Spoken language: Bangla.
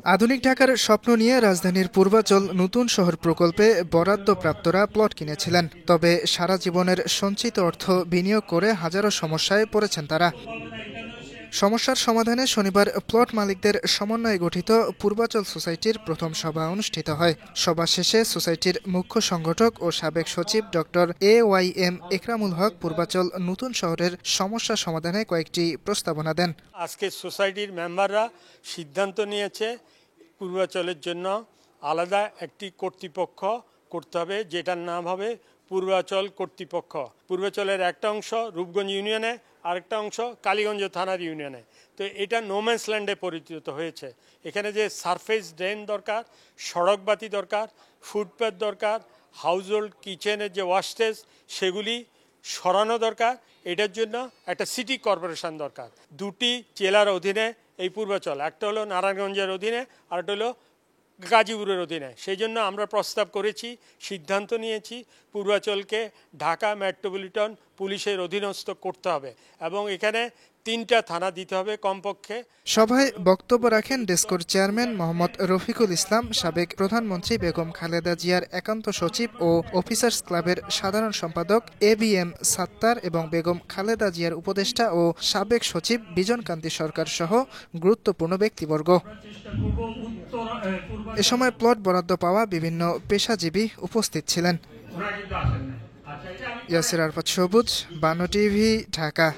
আধুনিক ঢাকার স্বপ্ন নিয়ে রাজধানীর পূর্বাচল নতুন শহর প্রকল্পে বরাদ্দপ্রাপ্তরা প্লট কিনেছিলেন। তবে সারা জীবনের সঞ্চিত অর্থ বিনিয়োগ করে হাজারো সমস্যায় পড়েছেন তারা। সমস্যার সমাধানে শনিবার প্লট মালিকদের সমন্বয়ে গঠিত পূর্বাচল সোসাইটির প্রথম সভা অনুষ্ঠিত হয়। সভা শেষে সোসাইটির মুখ্য সংগঠক ও সাবেক সচিব ডক্টর AYM একরামুল হক পূর্বাচল নতুন শহরের সমস্যা সমাধানে কয়েকটি প্রস্তাবনা দেন। আজকে সোসাইটির মেম্বাররা সিদ্ধান্ত নিয়েছে পূর্বাচলের জন্য আলাদা একটি কর্তৃপক্ষ করতে হবে, যেটার নাম হবে পূর্বাচল কর্তৃপক্ষ। পূর্বাচলের একটা অংশ রূপগঞ্জ ইউনিয়নে, আরেকটা অংশ কালীগঞ্জ থানার ইউনিয়নে। তো এটা নোম্যান্স ল্যান্ডে পরিণত হয়েছে। এখানে যে সারফেস ড্রেন দরকার, সড়ক বাতি দরকার, ফুটপাথ দরকার, হাউস হোল্ড কিচেনের যে ওয়াস্টেজ সেগুলি সরানো দরকার। এটার জন্য একটা সিটি কর্পোরেশন দরকার। দুটি জেলার অধীনে এই পূর্বাচল, একটা হলো নারায়ণগঞ্জের অধীনে, আরেকটা হলো গাজীপুরের অধীনে। সেই জন্য আমরা প্রস্তাব করেছি, সিদ্ধান্ত নিয়েছি পূর্বাচলকে ঢাকা মেট্রোপলিটন পুলিশের অধীনস্থ করতে হবে এবং এখানে 3টা থানা দিতে হবে কমপক্ষে। সভায় বক্তব্য রাখেন ডেসকোর চেয়ারম্যান মোহাম্মদ রফিকুল ইসলাম, সাবেক প্রধানমন্ত্রী বেগম খালেদা জিয়ার একান্ত সচিব ও অফিসার্স ক্লাবের সাধারণ সম্পাদক ABM সাত্তার এবং বেগম খালেদা জিয়ার উপদেষ্টা ও সাবেক সচিব বিজন কান্তি সরকার সহ গুরুত্বপূর্ণ ব্যক্তিবর্গ। এ সময় প্লট বরাদ্দ পাওয়া বিভিন্ন পেশাজীবী উপস্থিত ছিলেন। ইয়াসির আরাফাত সবুজ, বানো টিভি, ঢাকা।